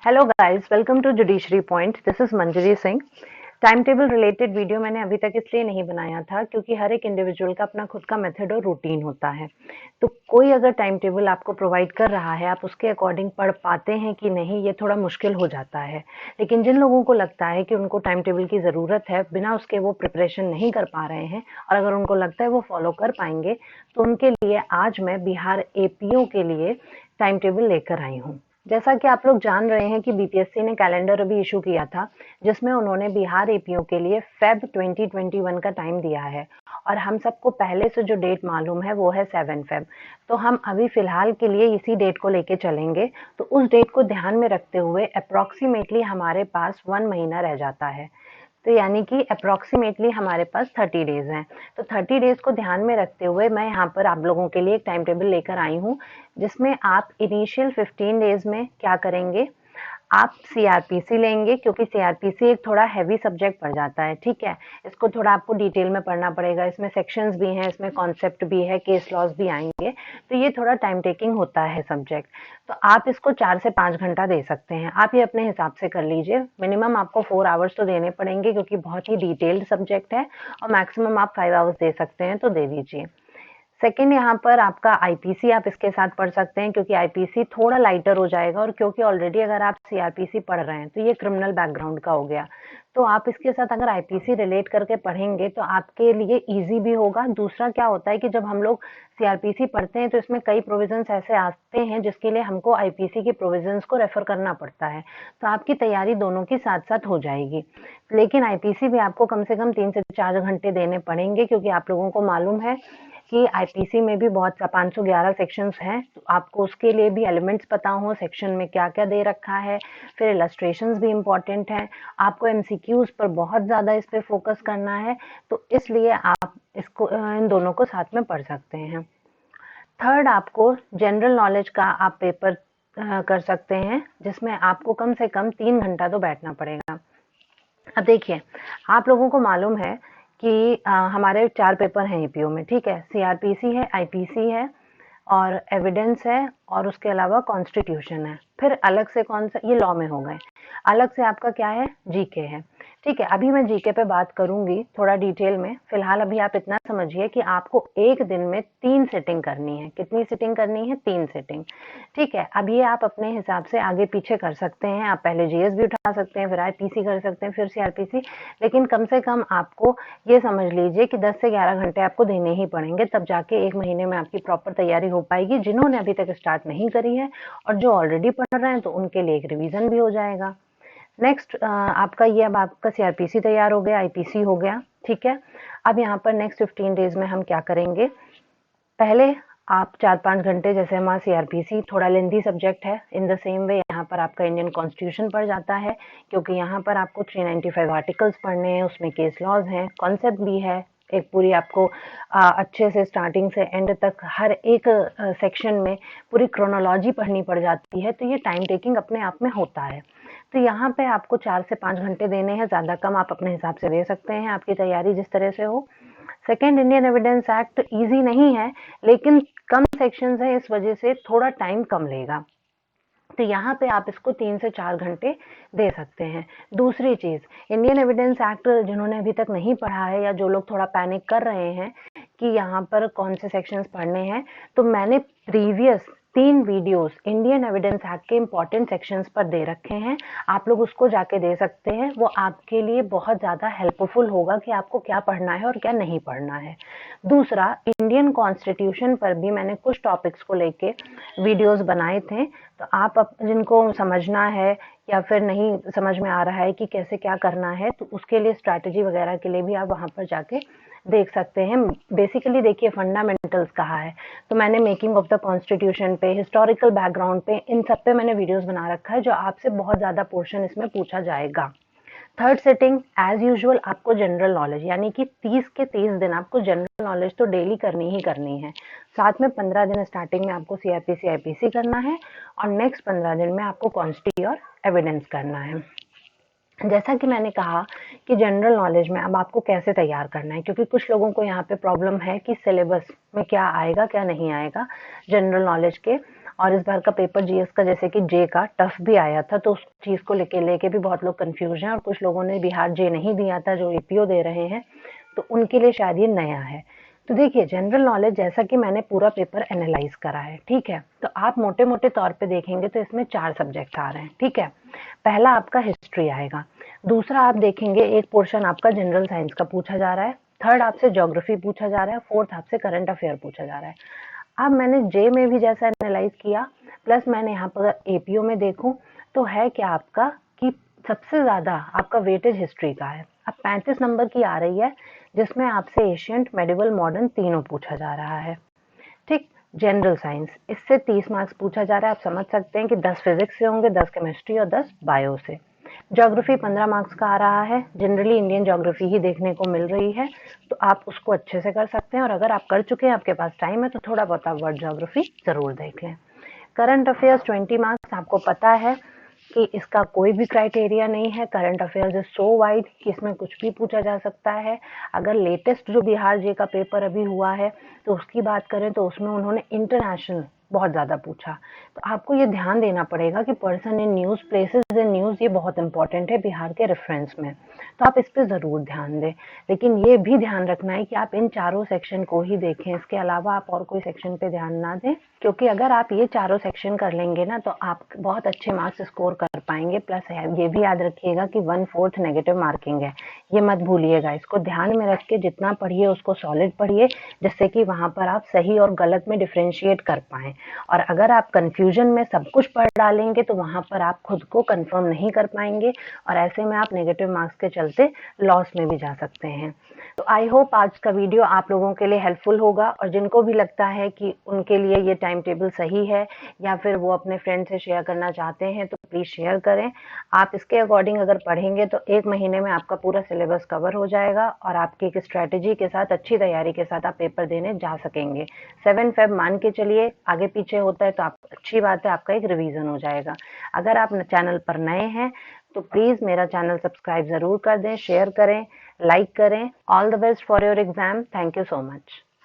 Hello guys, welcome to judiciary point. This is Manjari Singh. Time table related video मैंने अभी तक इसलिए नहीं बनाया था क्योंकि हर एक इंडिविजुअल का अपना खुद का मेथड और रूटीन होता है। तो कोई अगर टाइम टेबल आपको प्रोवाइड कर रहा है, आप उसके अकॉर्डिंग पढ़ पाते हैं कि नहीं, ये थोड़ा मुश्किल हो जाता है। लेकिन जिन लोगों को लगता है कि उनको टाइम टेबल की ज़रूरत है, बिना उसके वो प्रिपरेशन नहीं कर पा रहे हैं, और अगर उनको लगता है वो फॉलो कर पाएंगे, तो उनके लिए आज मैं बिहार एपीओ के लिए टाइम टेबल लेकर आई हूँ। जैसा कि आप लोग जान रहे हैं कि बीपीएससी ने कैलेंडर अभी इशू किया था, जिसमें उन्होंने बिहार एपीओ के लिए फेब 2021 का टाइम दिया है, और हम सबको पहले से जो डेट मालूम है वो है 7 फेब। तो हम अभी फिलहाल के लिए इसी डेट को लेके चलेंगे। तो उस डेट को ध्यान में रखते हुए अप्रोक्सीमेटली हमारे पास 1 महीना रह जाता है। तो यानी कि अप्रोक्सीमेटली हमारे पास 30 डेज हैं। तो 30 डेज को ध्यान में रखते हुए मैं यहाँ पर आप लोगों के लिए एक टाइम टेबल लेकर आई हूँ, जिसमें आप इनिशियल 15 डेज में क्या करेंगे, आप सीआरपीसी लेंगे, क्योंकि सीआरपीसी एक थोड़ा हैवी सब्जेक्ट पड़ जाता है। ठीक है, इसको थोड़ा आपको डिटेल में पढ़ना पड़ेगा। इसमें सेक्शंस भी हैं, इसमें कॉन्सेप्ट भी है, केस लॉज भी आएंगे, तो ये थोड़ा टाइम टेकिंग होता है सब्जेक्ट। तो आप इसको 4 से 5 घंटा दे सकते हैं। आप ये अपने हिसाब से कर लीजिए। मिनिमम आपको 4 आवर्स तो देने पड़ेंगे, क्योंकि बहुत ही डिटेल्ड सब्जेक्ट है, और मैक्सिमम आप 5 आवर्स दे सकते हैं, तो दे दीजिए। सेकंड, यहाँ पर आपका आईपीसी आप इसके साथ पढ़ सकते हैं, क्योंकि आईपीसी थोड़ा लाइटर हो जाएगा, और क्योंकि ऑलरेडी अगर आप सीआरपीसी पढ़ रहे हैं तो ये क्रिमिनल बैकग्राउंड का हो गया। तो आप इसके साथ अगर आईपीसी रिलेट करके पढ़ेंगे तो आपके लिए इजी भी होगा। दूसरा क्या होता है कि जब हम लोग सीआरपीसी पढ़ते हैं तो इसमें कई प्रोविजंस ऐसे आते हैं जिसके लिए हमको आईपीसी के प्रोविजंस को रेफर करना पड़ता है। तो आपकी तैयारी दोनों की साथ साथ हो जाएगी। लेकिन आईपीसी भी आपको कम से कम 3 से 4 घंटे देने पड़ेंगे, क्योंकि आप लोगों को मालूम है कि आईपीसी में भी बहुत 511 सेक्शंस हैं। तो आपको उसके लिए भी एलिमेंट्स पता हो, सेक्शन में क्या क्या दे रखा है। फिर इलस्ट्रेशंस भी इम्पॉर्टेंट हैं। आपको एमसीक्यूज पर बहुत ज़्यादा इस पे फोकस करना है, तो इसलिए आप इसको इन दोनों को साथ में पढ़ सकते हैं। थर्ड, आपको जनरल नॉलेज का आप पेपर कर सकते हैं, जिसमें आपको कम से कम 3 घंटा तो बैठना पड़ेगा। अब देखिए, आप लोगों को मालूम है कि हमारे 4 पेपर हैं एपीओ में। ठीक है, सीआरपीसी है, आईपीसी है, और एविडेंस है, और उसके अलावा कॉन्स्टिट्यूशन है। फिर अलग से कौन सा, ये लॉ में हो गए। अलग से आपका क्या है, जीके है। ठीक है, अभी मैं जीके पे बात करूंगी थोड़ा डिटेल में। फिलहाल अभी आप इतना समझिए कि आपको एक दिन में 3 सिटिंग करनी है। कितनी सिटिंग करनी है? 3 सिटिंग। ठीक है, अब ये आप अपने हिसाब से आगे पीछे कर सकते हैं। आप पहले जीएस भी उठा सकते हैं, फिर आईपीसी कर सकते हैं, फिर सीआरपीसी। लेकिन कम से कम आपको ये समझ लीजिए कि 10 से 11 घंटे आपको देने ही पड़ेंगे, तब जाके 1 महीने में आपकी प्रॉपर तैयारी हो पाएगी। जिन्होंने अभी तक स्टार्ट नहीं करी है और जो ऑलरेडी पढ़ रहे हैं, तो उनके लिए एक रिवीजन भी हो जाएगा। नेक्स्ट, आपका ये, अब आपका सीआरपीसी तैयार हो गया, आईपीसी हो गया। ठीक है, अब यहाँ पर नेक्स्ट 15 डेज में हम क्या करेंगे। पहले आप 4-5 घंटे, जैसे हमारा सीआरपीसी थोड़ा लेंथी सब्जेक्ट है, इन द सेम वे यहाँ पर आपका इंडियन कॉन्स्टिट्यूशन पढ़ जाता है, क्योंकि यहाँ पर आपको 395 आर्टिकल्स पढ़ने हैं, उसमें केस लॉज हैं, कॉन्सेप्ट भी है। एक पूरी आपको अच्छे से स्टार्टिंग से एंड तक हर एक सेक्शन में पूरी क्रोनोलॉजी पढ़नी पड़ जाती है। तो ये टाइम टेकिंग अपने आप में होता है। तो यहाँ पे आपको 4 से 5 घंटे देने हैं, ज़्यादा कम आप अपने हिसाब से दे सकते हैं, आपकी तैयारी जिस तरह से हो। Second, Indian evidence act easy नहीं है, लेकिन कम सेक्शंस है, इस वजह से थोड़ा टाइम कम लेगा। तो यहाँ पे आप इसको 3 से 4 घंटे दे सकते हैं। दूसरी चीज़, इंडियन एविडेंस एक्ट जिन्होंने अभी तक नहीं पढ़ा है, या जो लोग थोड़ा पैनिक कर रहे हैं कि यहाँ पर कौन से सेक्शंस पढ़ने हैं, तो मैंने previous 3 videos Indian evidence act के इम्पॉर्टेंट सेक्शंस पर दे रखे हैं। आप लोग उसको जाके दे सकते हैं। वो आपके लिए बहुत ज़्यादा हेल्पफुल होगा कि आपको क्या पढ़ना है और क्या नहीं पढ़ना है। दूसरा, इंडियन कॉन्स्टिट्यूशन पर भी मैंने कुछ टॉपिक्स को लेके वीडियोस बनाए थे। तो आप जिनको समझना है या फिर नहीं समझ में आ रहा है कि कैसे क्या करना है, तो उसके लिए स्ट्रैटेजी वगैरह के लिए भी आप वहाँ पर जाके देख सकते हैं। बेसिकली देखिए, फंडामेंटल्स कहा है, तो मैंने मेकिंग ऑफ द कॉन्स्टिट्यूशन पे, हिस्टोरिकल बैकग्राउंड पे, इन सब पे मैंने वीडियोस बना रखा है, जो आपसे बहुत ज़्यादा पोर्शन इसमें पूछा जाएगा। थर्ड सेटिंग, एज यूजुअल आपको जनरल नॉलेज, यानी कि 30 के 30 दिन आपको जनरल नॉलेज तो डेली करनी ही करनी है। साथ में 15 दिन स्टार्टिंग में आपको सीआरपीसी आईपीसी करना है, और नेक्स्ट 15 दिन में आपको कॉन्स्टी और एविडेंस करना है। जैसा कि मैंने कहा कि जनरल नॉलेज में अब आपको कैसे तैयार करना है, क्योंकि कुछ लोगों को यहाँ पे प्रॉब्लम है कि सिलेबस में क्या आएगा क्या नहीं आएगा जनरल नॉलेज के, और इस बार का पेपर जीएस का जैसे कि जे का टफ भी आया था, तो उस चीज को लेके भी बहुत लोग कंफ्यूज हैं और कुछ लोगों ने बिहार जे नहीं दिया था जो एपीओ दे रहे हैं, तो उनके लिए शायद ये नया है। तो देखिए जनरल नॉलेज जैसा कि मैंने पूरा पेपर एनालाइज करा है, ठीक है, तो आप मोटे मोटे तौर पे देखेंगे तो इसमें 4 सब्जेक्ट आ रहे हैं, ठीक है। पहला आपका हिस्ट्री आएगा, दूसरा आप देखेंगे एक पोर्शन आपका जनरल साइंस का पूछा जा रहा है, थर्ड आपसे ज्योग्राफी पूछा जा रहा है, फोर्थ आपसे करंट अफेयर पूछा जा रहा है। अब मैंने जे में भी जैसा एनालाइज किया, प्लस मैंने यहाँ पर एपीओ में देखूं तो है क्या आपका कि सबसे ज्यादा आपका वेटेज हिस्ट्री का है। अब 35 नंबर की आ रही है, जिसमें आपसे एशियंट, मेडिवल, मॉडर्न तीनों पूछा जा रहा है, ठीक। जनरल साइंस इससे 30 मार्क्स पूछा जा रहा है। आप समझ सकते हैं कि 10 फिजिक्स से होंगे, 10 केमिस्ट्री और 10 बायो से। ज्योग्राफी 15 मार्क्स का आ रहा है, जनरली इंडियन ज्योग्राफी ही देखने को मिल रही है, तो आप उसको अच्छे से कर सकते हैं, और अगर आप कर चुके हैं, आपके पास टाइम है, तो थोड़ा बहुत आप वर्ल्ड ज्योग्राफी जरूर देख लें। करंट अफेयर्स 20 मार्क्स, आपको पता है कि इसका कोई भी क्राइटेरिया नहीं है। Current affairs is so wide कि इसमें कुछ भी पूछा जा सकता है। अगर लेटेस्ट जो बिहार जे का पेपर अभी हुआ है तो उसकी बात करें तो उसमें उन्होंने इंटरनेशनल बहुत ज्यादा पूछा, तो आपको ये ध्यान देना पड़ेगा कि person in news, places in news, ये बहुत इंपॉर्टेंट है बिहार के रेफरेंस में, तो आप इस पे जरूर ध्यान दें। लेकिन ये भी ध्यान रखना है कि आप इन चारों सेक्शन को ही देखें, इसके अलावा आप और कोई सेक्शन पे ध्यान ना दें, क्योंकि अगर आप ये चारों सेक्शन कर लेंगे ना तो आप बहुत अच्छे मार्क्स स्कोर कर पाएंगे। प्लस ये भी याद रखिएगा कि 1/4 नेगेटिव मार्किंग है, ये मत भूलिएगा। इसको ध्यान में रख के जितना पढ़िए उसको सॉलिड पढ़िए, जिससे कि वहां पर आप सही और गलत में डिफ्रेंशिएट कर पाए। और अगर आप कंफ्यूजन में सब कुछ पढ़ डालेंगे तो वहां पर आप खुद को कंफर्म नहीं कर पाएंगे, और ऐसे में आप नेगेटिव मार्क्स के चलते लॉस में भी जा सकते हैं। तो आई होप आज का वीडियो आप लोगों के लिए हेल्पफुल होगा, और जिनको भी लगता है कि उनके लिए ये टाइम टेबल सही है या फिर वो अपने फ्रेंड से शेयर करना चाहते हैं तो प्लीज शेयर करें। आप इसके अकॉर्डिंग अगर पढ़ेंगे तो 1 महीने में आपका पूरा सिलेबस कवर हो जाएगा, और आपकी एक स्ट्रेटेजी के साथ, अच्छी तैयारी के साथ आप पेपर देने जा सकेंगे। 7 फेब मान के चलिए, आगे पीछे होता है तो आप अच्छी बात है, आपका एक रिवीजन हो जाएगा। अगर आप चैनल पर नए हैं तो प्लीज मेरा चैनल सब्सक्राइब जरूर कर दें, शेयर करें, लाइक करें। All the best for your exam. Thank you so much.